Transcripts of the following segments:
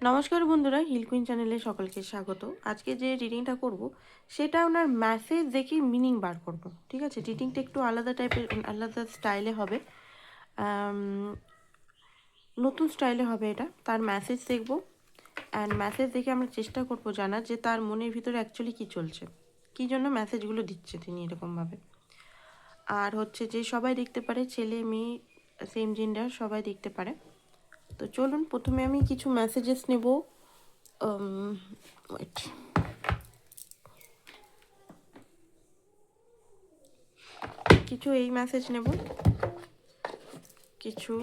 নমস্কার বন্ধুরা, hill queen চ্যানেলে সকলকে স্বাগত। আজকে যে রিডিংটা করব সেটা ওনার মেসেজ দেখে মিনিং বার করব। ঠিক আছে, রিডিংটা একটু আলাদা টাইপের, আলাদা স্টাইলে হবে, নতুন স্টাইলে হবে এটা। তার মেসেজ দেখব, অ্যান্ড মেসেজ দেখে আমরা চেষ্টা করব জানার যে তার মনের ভিতরে অ্যাকচুয়ালি কী চলছে, কী জন্য মেসেজগুলো দিচ্ছে তিনি এরকমভাবে। আর হচ্ছে যে সবাই দেখতে পারে, ছেলে মেয়ে সেম জেন্ডার সবাই দেখতে পারে। তো চলুন প্রথমে আমি কিছু মেসেজেস নেব। ওয়েট, কিছু এই মেসেজ নেব, কিছু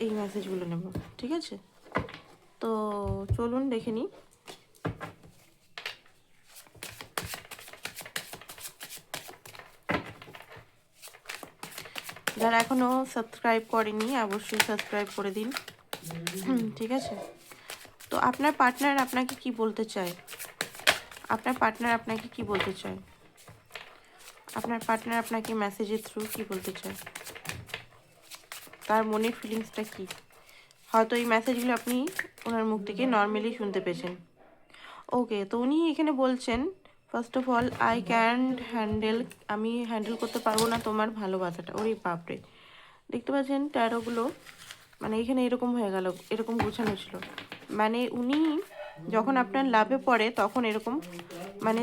এই মেসেজগুলো নেব। ঠিক আছে, তো চলুন দেখে নিই। যারা এখনও সাবস্ক্রাইব করেনি অবশ্যই সাবস্ক্রাইব করে দিন। ঠিক আছে, তো আপনার পার্টনার আপনাকে কি বলতে চায়, আপনার পার্টনার আপনাকে কি বলতে চায়, আপনার পার্টনার আপনাকে মেসেজের থ্রু কি বলতে চায়, তার মনের ফিলিংসটা কি। হয়তো এই মেসেজগুলো আপনি ওনার মুখ থেকে নর্মালি শুনতে পেয়েছেন। ওকে, তো উনি এখানে বলছেন, first of all I can't handle, আমি হ্যান্ডেল করতে পারবো না তোমার ভালোবাসাটা। ওরে বাপরে, দেখতে পাচ্ছেন ট্যারোগুলো মানে এখানে এরকম হয়ে গেল, এরকম গুছানো ছিল। মানে উনি যখন আপনার লাভে পড়ে তখন এরকম মানে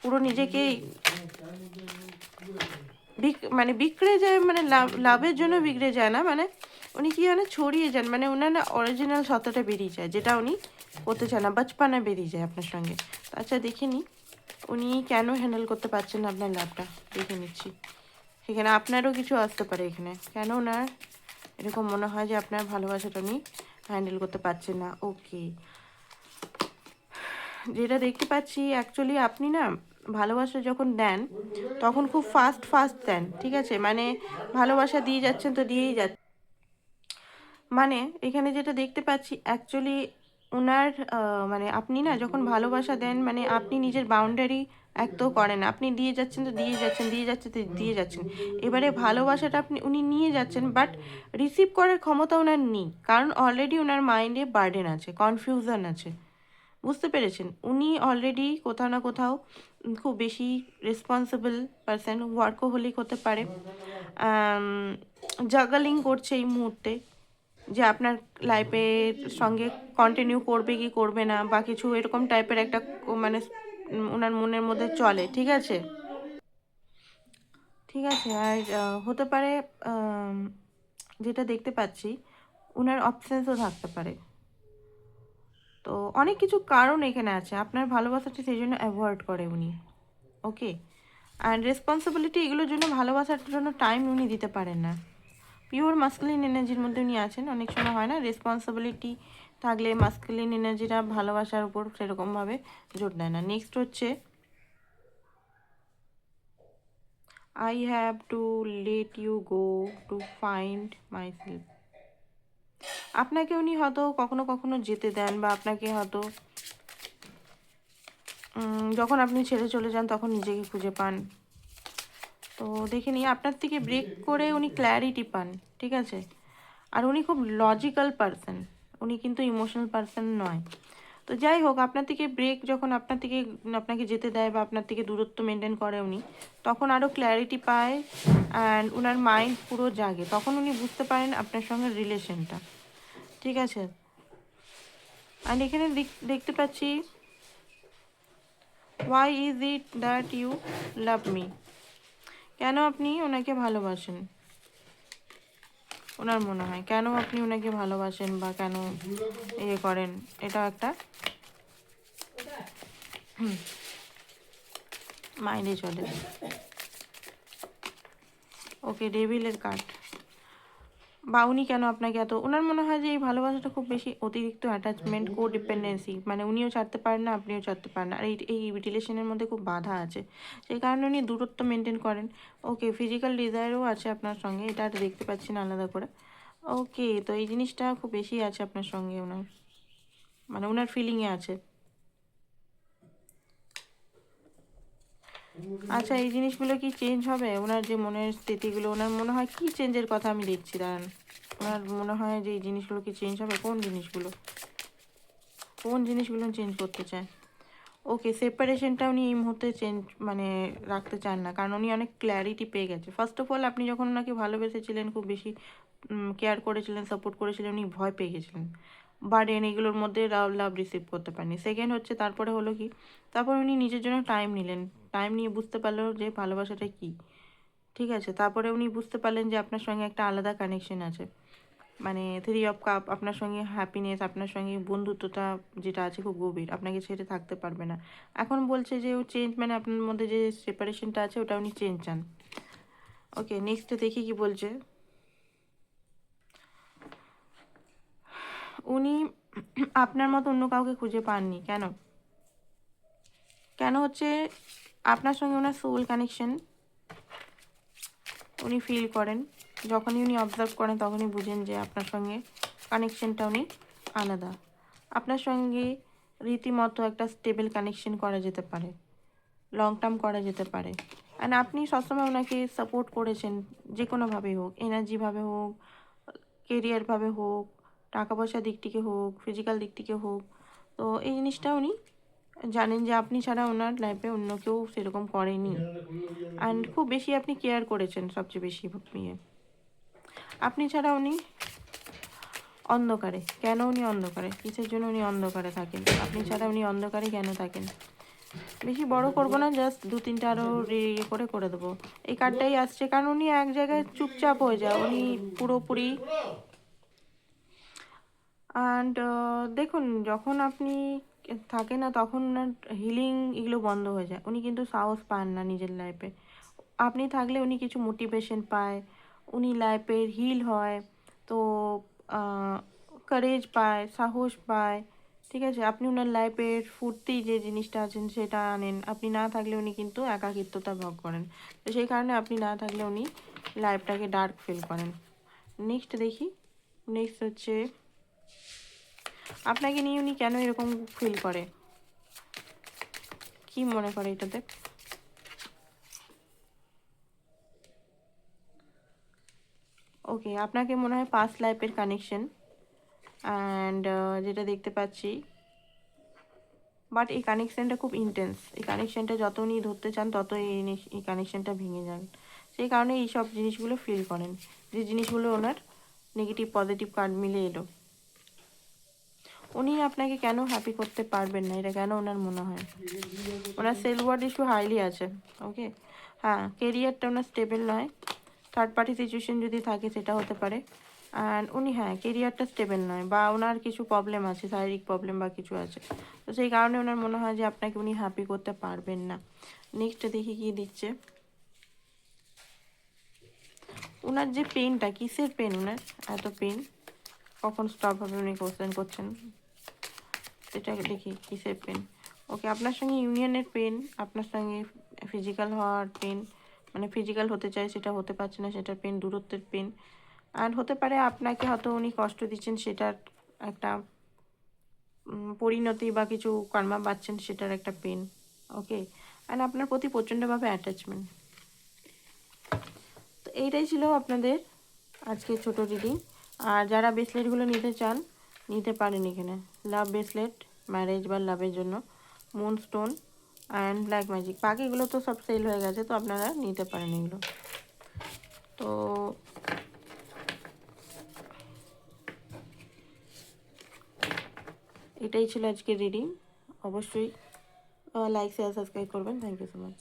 পুরো নিজেকেই মানে বিগড়ে যায়, মানে লাভের জন্য বিগড়ে যায় না, মানে উনি কি মানে ছড়িয়ে যান, মানে ওনার না অরিজিনাল সত্তাটা বেরিয়ে যায়, যেটা উনি করতে চান না, বাচপানা বেরিয়ে যায় আপনার সঙ্গে। আচ্ছা দেখে নিই উনি কেন হ্যান্ডেল করতে পারছেন না আপনার লাভটা, দেখে নিচ্ছি। সেখানে আপনারও কিছু আসতে পারে এখানে, কেন ওনার এরকম মনে হয় যে আপনার ভালোবাসাটা উনি হ্যান্ডেল করতে পারছেন না। ওকে, যেটা দেখতে পাচ্ছি অ্যাকচুয়ালি আপনি না ভালোবাসা যখন দেন তখন খুব ফাস্ট ফাস্ট দেন। ঠিক আছে, মানে ভালোবাসা দিয়ে যাচ্ছেন তো দিয়েই যাচ্ছেন। মানে এখানে যেটা দেখতে পাচ্ছি অ্যাকচুয়ালি ওনার মানে আপনি না যখন ভালোবাসা দেন মানে আপনি নিজের বাউন্ডারি এক তো করেন, আপনি দিয়ে যাচ্ছেন তো দিয়ে যাচ্ছেন, দিয়ে যাচ্ছে তো দিয়ে যাচ্ছেন। এবারে ভালোবাসাটা উনি নিয়ে যাচ্ছেন, বাট রিসিভ করার ক্ষমতা ওনার নেই, কারণ অলরেডি ওনার মাইন্ডে বার্ডেন আছে, কনফিউশন আছে। বুঝতে পেরেছেন, উনি অলরেডি কোথাও না কোথাও খুব বেশি রেসপন্সিবল পারসন, ওয়ার্কোহলিক হতে পারে, জাগালিং করছে এই মুহূর্তে, যে আপনার লাইফের সঙ্গে কন্টিনিউ করবে কি করবে না বা কিছু এরকম টাইপের একটা মানে ওনার মনের মধ্যে চলে। ঠিক আছে, ঠিক আছে। আর হতে পারে যেটা দেখতে পাচ্ছি ওনার অবসেন্সও থাকতে পারে। তো অনেক কিছু কারণ এখানে আছে, আপনার ভালোবাসাটা সেই জন্য অ্যাভয়েড করে উনি। ওকে, অ্যান্ড রেসপন্সিবিলিটি এগুলোর জন্য, ভালোবাসার জন্য টাইম উনি দিতে পারেন না। পিওর মাস্কুলিন এনার্জির মধ্যে উনি আছেন। অনেক সময় হয় না রেসপন্সিবিলিটি থাকলে মাস্কুলিন এনার্জিটা ভালোবাসার উপর সেরকমভাবে জোর দেয় না। নেক্সট হচ্ছে I have to let you go to find myself. আপনাকে উনি হয়তো কখনো কখনো যেতে দেন, বা আপনাকে হয়তো যখন আপনি ছেড়ে চলে যান তখন নিজেকে খুঁজে পান। তো দেখে নিই আপনার থেকে ব্রেক করে উনি ক্ল্যারিটি পান। ঠিক আছে, আর উনি খুব লজিক্যাল পারসন, উনি কিন্তু ইমোশনাল পারসন নয়। তো যাই হোক, আপনার থেকে ব্রেক যখন আপনাকে যেতে দেয় বা আপনার থেকে দূরত্ব মেনটেন করে উনি, তখন আরও ক্ল্যারিটি পায় অ্যান্ড ওনার মাইন্ড পুরো জাগে, তখন উনি বুঝতে পারেন আপনার সঙ্গে রিলেশনটা। ঠিক আছে, অ্যান্ড এখানে দেখতে পাচ্ছি why is it that you love me, কেন আপনি ওনাকে ভালোবাসেন, ওনার মনে হয় কেন আপনি ওনাকে ভালোবাসেন বা কেন করেন, এটা একটা মাইন্ডে চলে। ওকে, ডেভিলের কার্ড, বা উনি কেন আপনাকে এত, ওনার মনে হয় যে এই ভালোবাসাটা খুব বেশি অতিরিক্ত অ্যাটাচমেন্ট, কো ডিপেন্ডেন্সি, মানে উনিও ছাড়তে পারেন না আপনিও ছাড়তে পারেন না, আর এই রিলেশনের মধ্যে খুব বাধা আছে, সেই কারণে উনি দূরত্ব মেনটেন করেন। ওকে, ফিজিক্যাল ডিজায়ারও আছে আপনার সঙ্গে, এটা দেখতে পাচ্ছি না আলাদা করে। ওকে, তো এই জিনিসটা খুব বেশি আছে আপনার সঙ্গে ওনার, মানে ওনার ফিলিংয়ে আছে। আচ্ছা, এই জিনিসগুলো কি চেঞ্জ হবে, ওনার যে মনের স্থিতিগুলো, ওনার মনে হয় কি চেঞ্জের কথা আমি দেখছি, দাঁড়ান, ওনার মনে হয় যে এই জিনিসগুলো কি চেঞ্জ হবে, কোন জিনিসগুলো, কোন জিনিসগুলো চেঞ্জ করতে চায়? ওকে, সেপারেশনটা উনি এই মুহূর্তে চেঞ্জ মানে রাখতে চান না, কারণ উনি অনেক ক্ল্যারিটি পেয়ে গেছে। ফার্স্ট অফ অল আপনি যখন ওনাকে ভালোবেসেছিলেন, খুব বেশি কেয়ার করেছিলেন, সাপোর্ট করেছিলেন, উনি ভয় পেয়ে গেছিলেন, বার্ডেন এগুলোর মধ্যে লাভ রিসিভ করতে পারেনি। সেকেন্ড হচ্ছে তারপরে হলো কি, তারপর উনি নিজের জন্য টাইম নিলেন, টাইম নিয়ে বুঝতে পারলো যে ভালোবাসাটা কী। ঠিক আছে, তারপরে উনি বুঝতে পারলেন যে আপনার সঙ্গে একটা আলাদা কানেকশন আছে, মানে 3 অফ কাপ, আপনার সঙ্গে হ্যাপিনেস, আপনার সঙ্গে বন্ধুত্বটা যেটা আছে খুব গভীর, আপনাকে ছেড়ে থাকতে পারবে না। এখন বলছে যে ও চেঞ্জ, মানে আপনার মধ্যে যে সেপারেশনটা আছে ওটা উনি চেঞ্জ চান। ওকে, নেক্সটে দেখি কি বলছে। উনি আপনার মতো অন্য কাউকে খুঁজে পাননি। কেন? কেন হচ্ছে আপনার সঙ্গে ওনার সোল কানেকশন উনি ফিল করেন, যখনই উনি অবজার্ভ করেন তখনই বুঝেন যে আপনার সঙ্গে কানেকশনটা উনি আলাদা। আপনার সঙ্গে রীতিমতো একটা স্টেবল কানেকশন করা যেতে পারে, লং টার্ম করা যেতে পারে। অ্যান্ড আপনি সবসময় ওনাকে সাপোর্ট করেছেন, যে কোনোভাবে হোক, এনার্জিভাবে হোক, কেরিয়ারভাবে হোক, টাকা পয়সার দিক থেকে হোক, ফিজিক্যাল দিক থেকে হোক। তো এই জিনিসটা উনি জানেন যে আপনি ছাড়া ওনার লাইফে অন্য কেউ সেরকম করেনি। অ্যান্ড খুব বেশি আপনি কেয়ার করেছেন, সবচেয়ে বেশি নিয়ে। আপনি ছাড়া উনি অন্ধকারে। কেন উনি অন্ধকারে? কিসের জন্য উনি অন্ধকারে থাকেন? আপনি ছাড়া উনি অন্ধকারে কেন থাকেন? বেশি বড় করবো না, জাস্ট 2-3টা আরও ইয়ে করে দেবো। এই কার্ডটাই আসছে, কারণ উনি এক জায়গায় চুপচাপ হয়ে যায়, উনি পুরোপুরি। অ্যান্ড দেখুন, যখন আপনি থাকে না তখন ওনার হিলিং এগুলো বন্ধ হয়ে যায়, উনি কিন্তু সাহস পান না নিজের লাইফে। আপনি থাকলে উনি কিছু মোটিভেশন পায়, উনি লাইফের হিল হয়, তো কারেজ পায়, সাহস পায়। ঠিক আছে, আপনি ওনার লাইফের ফুর্তি যে জিনিসটা আছেন সেটা আনেন। আপনি না থাকলে উনি কিন্তু একাকিত্বতা ভোগ করেন, তো সেই কারণে আপনি না থাকলে উনি লাইফটাকে ডার্ক ফিল করেন। নেক্সট দেখি। নেক্সট হচ্ছে আপনাকে নিয়ে উনি কেন এরকম ফিল করে, কি মনে করে এটাতে? ওকে, আপনাকে মনে হয় পাস্ট লাইফের কানেকশন, অ্যান্ড যেটা দেখতে পাচ্ছি, বাট এই কানেকশানটা খুব ইন্টেন্স। এই কানেকশানটা যত উনি ধরতে চান তত এই কানেকশানটা ভেঙে যান। সেই কারণে এই সব জিনিসগুলো ফিল করেন, যে জিনিসগুলো ওনার নেগেটিভ পজিটিভ কার্ড মিলে এলো। উনি আপনাকে কেন হ্যাপি করতে পারবেন না, এটা কেন ওনার মনে হয়? ওনার সেলফ ওয়ার্থ ইস্যু হাইলি আছে। ওকে, হ্যাঁ, কেরিয়ারটা ওনার স্টেবল নয়, থার্ড পার্টি সিচুয়েশন যদি থাকে সেটা হতে পারে। অ্যান্ড উনি, হ্যাঁ, কেরিয়ারটা স্টেবল নয়, বা ওনার কিছু প্রবলেম আছে, শারীরিক প্রবলেম বা কিছু আছে, তো সেই কারণে ওনার মনে হয় যে আপনাকে উনি হ্যাপি করতে পারবেন না। নেক্সট দেখি কী দিচ্ছে। ওনার যে পেনটা, কিসের পেন ওনার এত পেন, কখন স্টপ হবে উনি কোশ্চেন করছেন, সেটা দেখি কিসের পেন। ওকে, আপনার সঙ্গে ইউনিয়নের পেন, আপনার সঙ্গে ফিজিক্যাল হওয়ার পেন, মানে ফিজিক্যাল হতে চায় সেটা হতে পারছে না, সেটার পেন, দূরত্বের পেন। আর হতে পারে আপনাকে হয়তো উনি কষ্ট দিচ্ছেন, সেটার একটা পরিণতি বা কিছু কর্মা পাচ্ছেন, সেটার একটা পেন। ওকে, অ্যান্ড আপনার প্রতি প্রচণ্ডভাবে অ্যাটাচমেন্ট। তো এইটাই ছিল আপনাদের আজকে ছোট রিডিং। আর যারা ব্রেসলেটগুলো নিতে চান নিতে পারেন। এখানে লাভ ব্রেসলেট, ম্যারেজ বা লাভের জন্য, moon stone and black magic, বাকিগুলো তো সব সেল হয়ে গেছে, তো আপনারা নিতে পারেন এগুলো। তো এটাই ছিল আজকের রিডিং। অবশ্যই লাইক শেয়ার সাবস্ক্রাইব করবেন। Thank you so much.